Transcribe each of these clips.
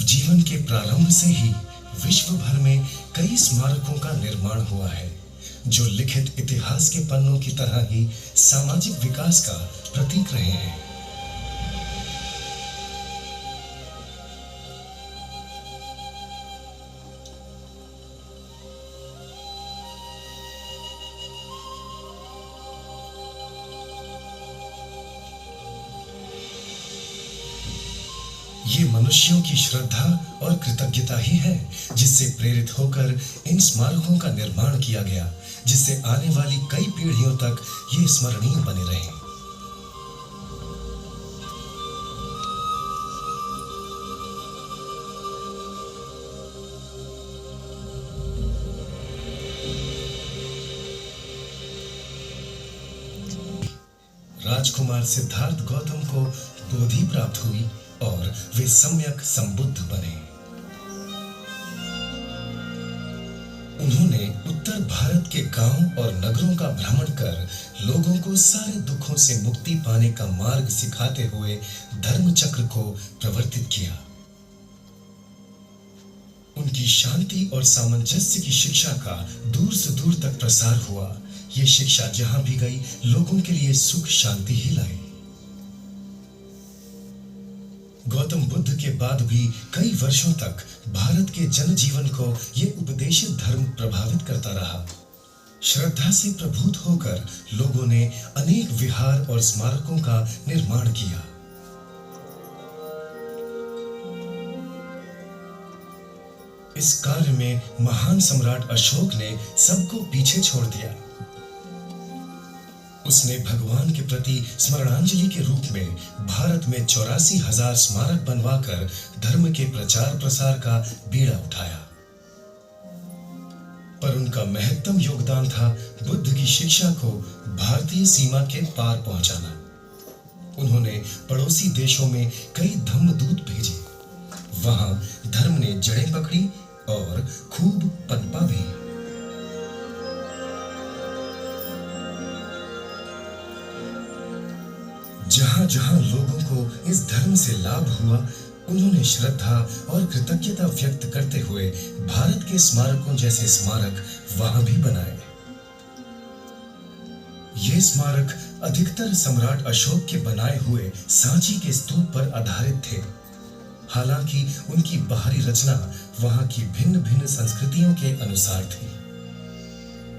जीवन के प्रारंभ से ही विश्व भर में कई स्मारकों का निर्माण हुआ है, जो लिखित इतिहास के पन्नों की तरह ही सामाजिक विकास का प्रतीक रहे हैं। ये मनुष्यों की श्रद्धा और कृतज्ञता ही है जिससे प्रेरित होकर इन स्मारकों का निर्माण किया गया, जिससे आने वाली कई पीढ़ियों तक ये स्मरणीय बने रहे। राजकुमार सिद्धार्थ गौतम को बोधि प्राप्त हुई और वे सम्यक संबुद्ध बने। उन्होंने उत्तर भारत के गांव और नगरों का भ्रमण कर लोगों को सारे दुखों से मुक्ति पाने का मार्ग सिखाते हुए धर्म चक्र को प्रवर्तित किया। उनकी शांति और सामंजस्य की शिक्षा का दूर से दूर तक प्रसार हुआ। ये शिक्षा जहां भी गई, लोगों के लिए सुख शांति ही लाई। गौतम बुद्ध के बाद भी कई वर्षों तक भारत के जनजीवन को यह उपदेशित धर्म प्रभावित करता रहा। श्रद्धा से प्रभुत होकर लोगों ने अनेक विहार और स्मारकों का निर्माण किया। इस कार्य में महान सम्राट अशोक ने सबको पीछे छोड़ दिया। उसने भगवान के प्रति स्मरणांजलि के रूप में भारत में 84,000 स्मारक बनवाकर धर्म के प्रचार प्रसार का बीड़ा उठाया। पर उनका महत्तम योगदान था बुद्ध की शिक्षा को भारतीय सीमा के पार पहुंचाना। उन्होंने पड़ोसी देशों में कई धम्मदूत भेजे। वहां धर्म ने जड़ें पकड़ी और खूब पनपा भी। जहां जहां लोगों को इस धर्म से लाभ हुआ, उन्होंने श्रद्धा और कृतज्ञता व्यक्त करते हुए भारत के स्मारकों जैसे स्मारक वहां भी बनाए। ये स्मारक अधिकतर सम्राट अशोक के बनाए हुए सांची के स्तूप पर आधारित थे। हालांकि उनकी बाहरी रचना वहां की भिन्न भिन्न संस्कृतियों के अनुसार थी।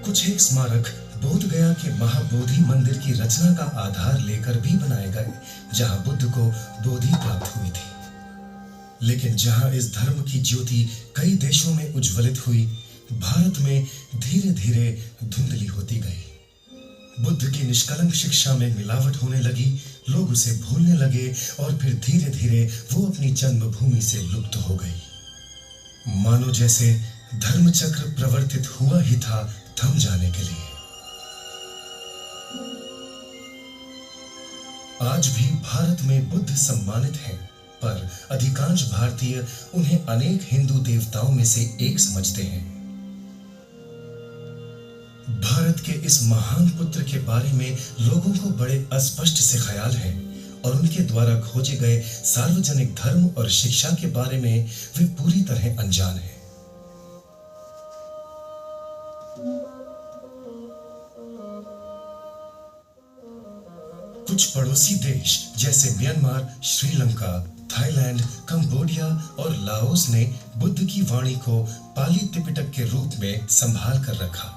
कुछ एक स्मारक बोध गया के महाबोधि मंदिर की रचना का आधार लेकर भी बनाए गए, जहां बुद्ध को बोधि प्राप्त हुई थी। लेकिन जहां इस धर्म की ज्योति कई देशों में उज्ज्वलित हुई, भारत में धीरे धीरे धुंधली होती गई। बुद्ध की निष्कलंक शिक्षा में मिलावट होने लगी, लोग उसे भूलने लगे और फिर धीरे धीरे वो अपनी जन्मभूमि से लुप्त हो गई। मानो जैसे धर्म चक्र प्रवर्तित हुआ ही था थम जाने के लिए। आज भी भारत में बुद्ध सम्मानित हैं, पर अधिकांश भारतीय उन्हें अनेक हिंदू देवताओं में से एक समझते हैं। भारत के इस महान पुत्र के बारे में लोगों को बड़े अस्पष्ट से ख्याल हैं और उनके द्वारा खोजे गए सार्वजनिक धर्म और शिक्षा के बारे में वे पूरी तरह अनजान हैं। कुछ पड़ोसी देश जैसे म्यांमार, श्रीलंका, थाईलैंड, कंबोडिया और लाओस ने बुद्ध की वाणी को पाली त्रिपिटक के रूप में संभाल कर रखा,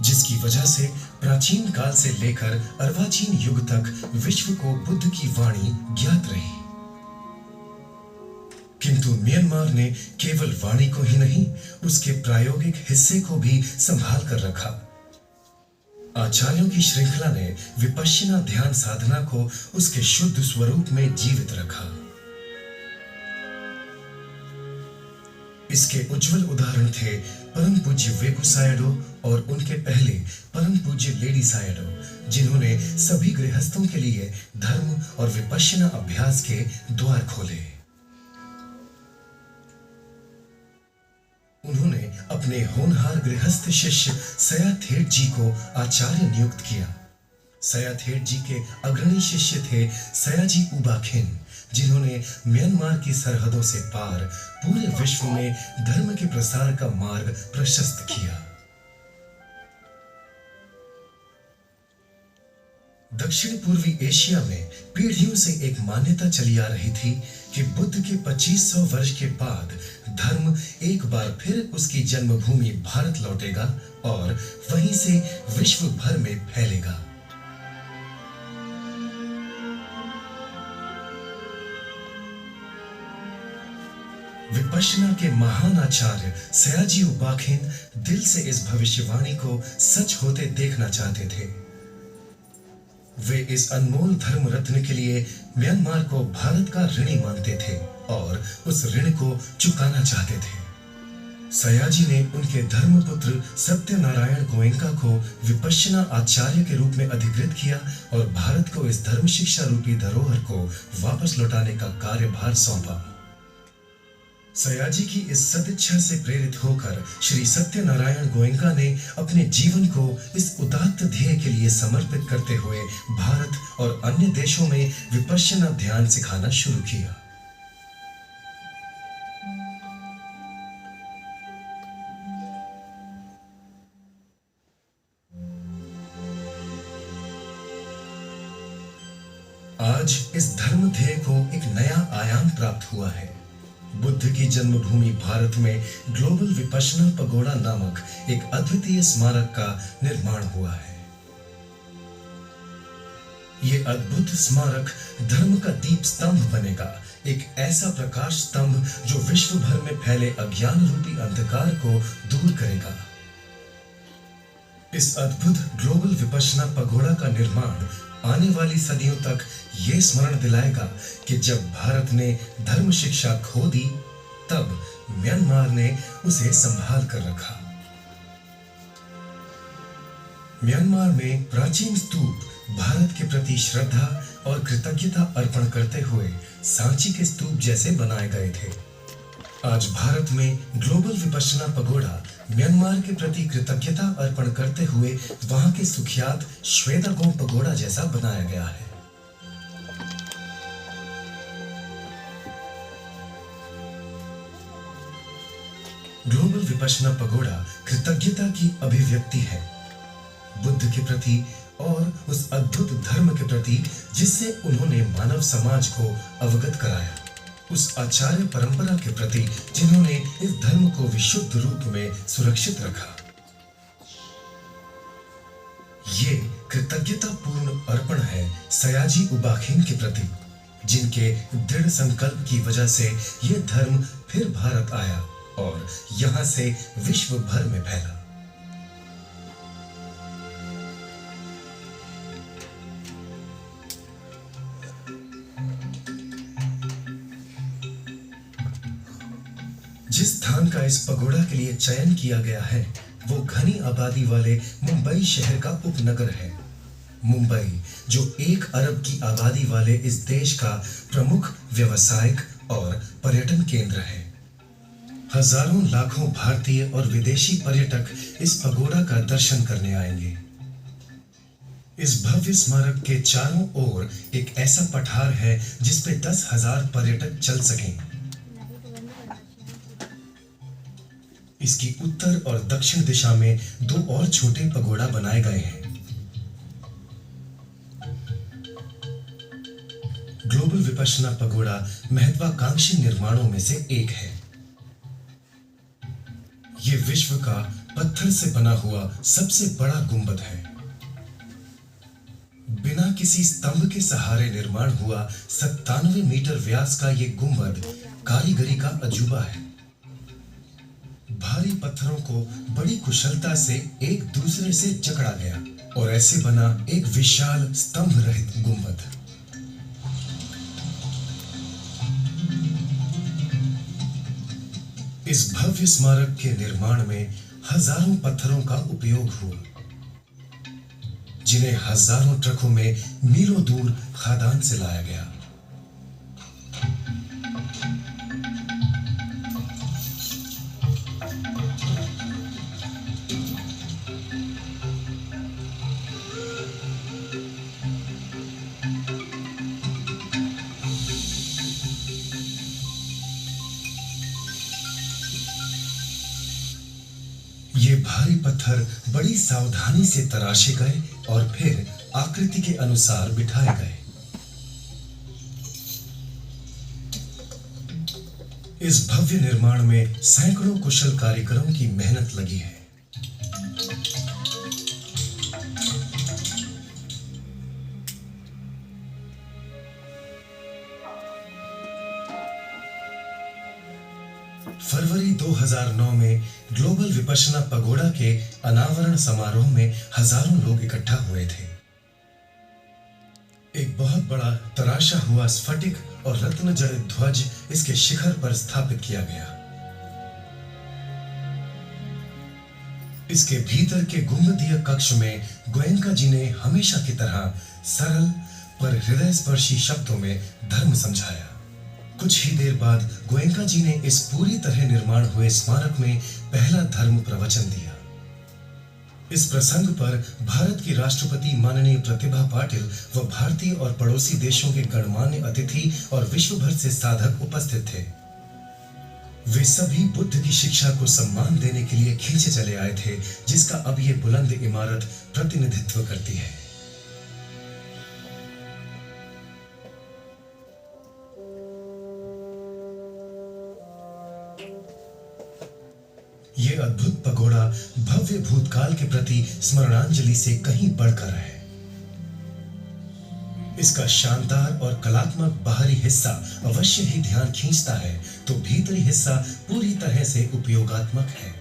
जिसकी वजह से प्राचीन काल से लेकर अर्वाचीन युग तक विश्व को बुद्ध की वाणी ज्ञात रही। किंतु म्यांमार ने केवल वाणी को ही नहीं, उसके प्रायोगिक हिस्से को भी संभाल कर रखा। आचार्यों की श्रृंखला ने विपश्यना ध्यान साधना को उसके शुद्ध स्वरूप में जीवित रखा। इसके उज्जवल उदाहरण थे परम पूज्य वेकु सायडो और उनके पहले परम पूज्य लेडी सायडो, जिन्होंने सभी गृहस्थों के लिए धर्म और विपश्यना अभ्यास के द्वार खोले। उन्होंने अपने होनहार गृहस्थ शिष्य सया थेट जी को आचार्य नियुक्त किया। सयाथेट जी के अग्रणी शिष्य थे सयाजी उबाखेन, जिन्होंने म्यांमार की सरहदों से पार पूरे विश्व में धर्म के प्रसार का मार्ग प्रशस्त किया। दक्षिण पूर्वी एशिया में पीढ़ियों से एक मान्यता चली आ रही थी कि बुद्ध के 2500 वर्ष के बाद धर्म एक बार फिर उसकी जन्मभूमि भारत लौटेगा और वहीं से विश्व भर में फैलेगा। विपश्यना के महान आचार्य सयाजी उबाखेन दिल से इस भविष्यवाणी को सच होते देखना चाहते थे। वे इस अनमोल धर्म रत्न के लिए म्यांमार को भारत का ऋणी मानते थे और उस ऋण को चुकाना चाहते थे। सयाजी ने उनके धर्मपुत्र सत्यनारायण गोयनका को विपश्यना आचार्य के रूप में अधिकृत किया और भारत को इस धर्म शिक्षा रूपी धरोहर को वापस लौटाने का कार्यभार सौंपा। सयाजी की इस सदिच्छा से प्रेरित होकर श्री सत्यनारायण गोयनका ने अपने जीवन को इस उदात्त ध्येय के लिए समर्पित करते हुए भारत और अन्य देशों में विपश्यना ध्यान सिखाना शुरू किया। आज इस धर्म ध्येय को एक नया आयाम प्राप्त हुआ है। बुद्ध की जन्मभूमि भारत में ग्लोबल विपश्यना पगोड़ा नामक एक अद्वितीय स्मारक का निर्माण हुआ है। यह अद्भुत स्मारक धर्म का दीप स्तंभ बनेगा, एक ऐसा प्रकाश स्तंभ जो विश्व भर में फैले अज्ञान रूपी अंधकार को दूर करेगा। इस अद्भुत ग्लोबल विपश्यना पगोड़ा का निर्माण आने वाली सदियों तक ये स्मरण दिलाएगा कि जब भारत ने धर्म शिक्षा खो दी, तब म्यांमार ने उसे संभाल कर रखा। म्यांमार में प्राचीन स्तूप भारत के प्रति श्रद्धा और कृतज्ञता अर्पण करते हुए सांची के स्तूप जैसे बनाए गए थे। आज भारत में ग्लोबल विपश्यना पगोड़ा म्यांमार के प्रति कृतज्ञता अर्पण करते हुए वहां के सुख्यात श्वेतागोम पगोड़ा जैसा बनाया गया है। ग्लोबल विपश्यना पगोड़ा कृतज्ञता की अभिव्यक्ति है, बुद्ध के प्रति और उस अद्भुत धर्म के प्रति जिससे उन्होंने मानव समाज को अवगत कराया, उस आचार्य परंपरा के प्रति जिन्होंने इस धर्म को विशुद्ध रूप में सुरक्षित रखा। ये कृतज्ञता पूर्ण अर्पण है सयाजी उबाखेन के प्रति, जिनके दृढ़ संकल्प की वजह से यह धर्म फिर भारत आया और यहां से विश्व भर में फैला। जिस स्थान का इस पगोड़ा के लिए चयन किया गया है वो घनी आबादी वाले मुंबई शहर का उपनगर है। मुंबई जो 1 अरब की आबादी वाले इस देश का प्रमुख व्यावसायिक और पर्यटन केंद्र है। हजारों लाखों भारतीय और विदेशी पर्यटक इस पगोड़ा का दर्शन करने आएंगे। इस भव्य स्मारक के चारों ओर एक ऐसा पठार है जिस पे 10,000 पर्यटक चल सकें। इसकी उत्तर और दक्षिण दिशा में 2 और छोटे पगोड़ा बनाए गए हैं। ग्लोबल विपश्यना पगोड़ा महत्वाकांक्षी निर्माणों में से एक है। यह विश्व का पत्थर से बना हुआ सबसे बड़ा गुंबद है। बिना किसी स्तंभ के सहारे निर्माण हुआ 97 मीटर व्यास का यह गुंबद कारीगरी का अजूबा है। भारी पत्थरों को बड़ी कुशलता से एक दूसरे से जकड़ा गया और ऐसे बना एक विशाल स्तंभ रहित गुंबद। इस भव्य स्मारक के निर्माण में हजारों पत्थरों का उपयोग हुआ, जिन्हें हजारों ट्रकों में मीलों दूर खदान से लाया गया। भारी पत्थर बड़ी सावधानी से तराशे गए और फिर आकृति के अनुसार बिठाए गए। इस भव्य निर्माण में सैकड़ों कुशल कारीगरों की मेहनत लगी है। फरवरी 2009 में ग्लोबल विपश्यना पगोड़ा के अनावरण समारोह में हजारों लोग इकट्ठा हुए थे। एक बहुत बड़ा तराशा हुआ स्फटिक और रत्न जड़ित ध्वज इसके शिखर पर स्थापित किया गया। इसके भीतर के गुंबदीय कक्ष में गोयनका जी ने हमेशा की तरह सरल पर हृदयस्पर्शी शब्दों में धर्म समझाया। कुछ ही देर बाद गोयनका जी ने इस पूरी तरह निर्माण हुए स्मारक में पहला धर्म प्रवचन दिया। इस प्रसंग पर भारत की राष्ट्रपति माननीय प्रतिभा पाटिल व भारतीय और पड़ोसी देशों के गणमान्य अतिथि और विश्व भर से साधक उपस्थित थे। वे सभी बुद्ध की शिक्षा को सम्मान देने के लिए खींचे चले आए थे, जिसका अब ये बुलंद इमारत प्रतिनिधित्व करती है। ये अद्भुत पगोड़ा भव्य भूतकाल के प्रति स्मरणांजलि से कहीं बढ़कर है। इसका शानदार और कलात्मक बाहरी हिस्सा अवश्य ही ध्यान खींचता है, तो भीतरी हिस्सा पूरी तरह से उपयोगात्मक है।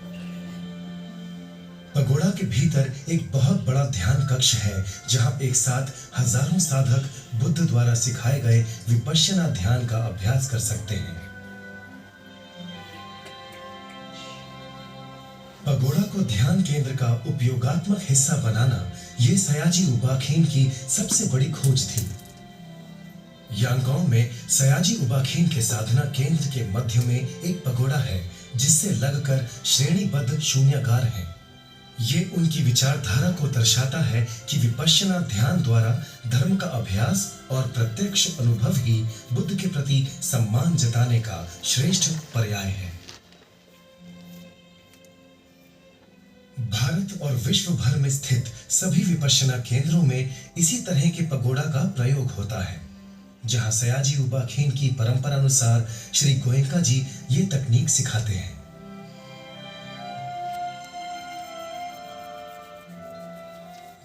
पगोड़ा के भीतर एक बहुत बड़ा ध्यान कक्ष है, जहां एक साथ हजारों साधक बुद्ध द्वारा सिखाए गए विपश्यना ध्यान का अभ्यास कर सकते हैं। पगोड़ा को ध्यान केंद्र का उपयोगात्मक हिस्सा बनाना ये सयाजी उबाखेन की सबसे बड़ी खोज थी। यांगों में सयाजी उबाखेन के साधना केंद्र के मध्य में एक पगोड़ा है, जिससे लगकर श्रेणीबद्ध शून्यागार है। ये उनकी विचारधारा को दर्शाता है कि विपश्यना ध्यान द्वारा धर्म का अभ्यास और प्रत्यक्ष अनुभव ही बुद्ध के प्रति सम्मान जताने का श्रेष्ठ पर्याय है। भारत और विश्व भर में स्थित सभी विपश्यना केंद्रों में इसी तरह के पगोड़ा का प्रयोग होता है, जहां सयाजी उबाखेन की परंपरा अनुसार श्री गोयनका जी ये तकनीक सिखाते हैं।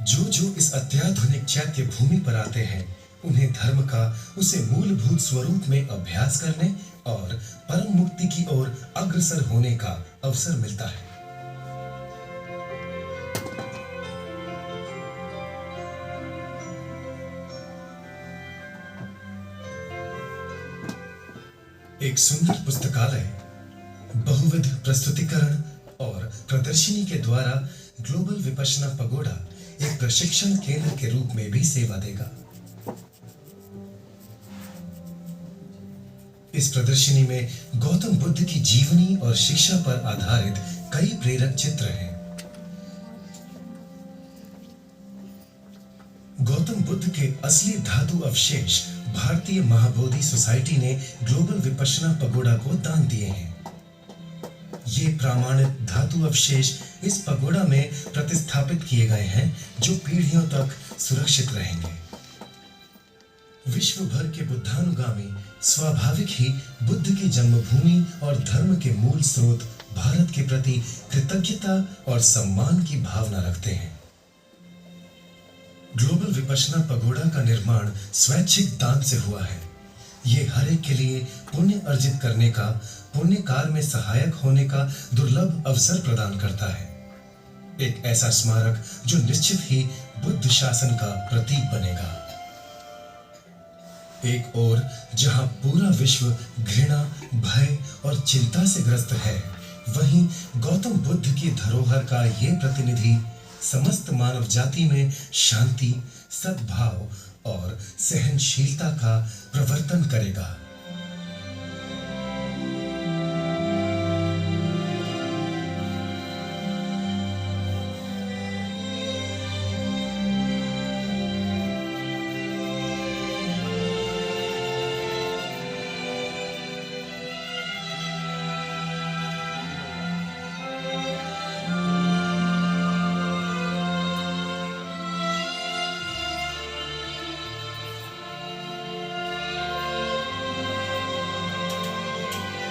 जो इस अत्याधुनिक चैत्य भूमि पर आते हैं, उन्हें धर्म का उसे मूलभूत स्वरूप में अभ्यास करने और परम मुक्ति की ओर अग्रसर होने का अवसर मिलता है। एक सुंदर पुस्तकालय, बहुविध प्रस्तुतिकरण और प्रदर्शनी के द्वारा ग्लोबल विपश्यना पगोड़ा एक प्रशिक्षण केंद्र के रूप में भी सेवा देगा। इस प्रदर्शनी में गौतम बुद्ध की जीवनी और शिक्षा पर आधारित कई प्रेरक चित्र हैं। गौतम बुद्ध के असली धातु अवशेष भारतीय महाबोधि सोसाइटी ने ग्लोबल विपश्यना पगोड़ा को दान दिए हैं। ये प्रामाणिक धातु अवशेष इस पगोड़ा में प्रतिस्थापित किए गए हैं, जो पीढ़ियों तक सुरक्षित रहेंगे। विश्व भर के बुद्धानुगामी स्वाभाविक ही बुद्ध की जन्मभूमि और धर्म के मूल स्रोत भारत के प्रति कृतज्ञता और सम्मान की भावना रखते हैं। ग्लोबल विपश्यना पगोड़ा का निर्माण स्वैच्छिक दान से हुआ है। ये हर एक के लिए पुण्य अर्जित करने का, पुण्य कार्य में सहायक होने का दुर्लभ अवसर प्रदान करता है। एक ऐसा स्मारक जो निश्चित ही बुद्ध शासन का प्रतीक बनेगा। एक ओर जहां पूरा विश्व घृणा, भय और चिंता से ग्रस्त है, वहीं गौतम बुद्ध की धरोहर का ये प्रतिनिधि समस्त मानव जाति में शांति, सद्भाव और सहनशीलता का प्रवर्तन करेगा।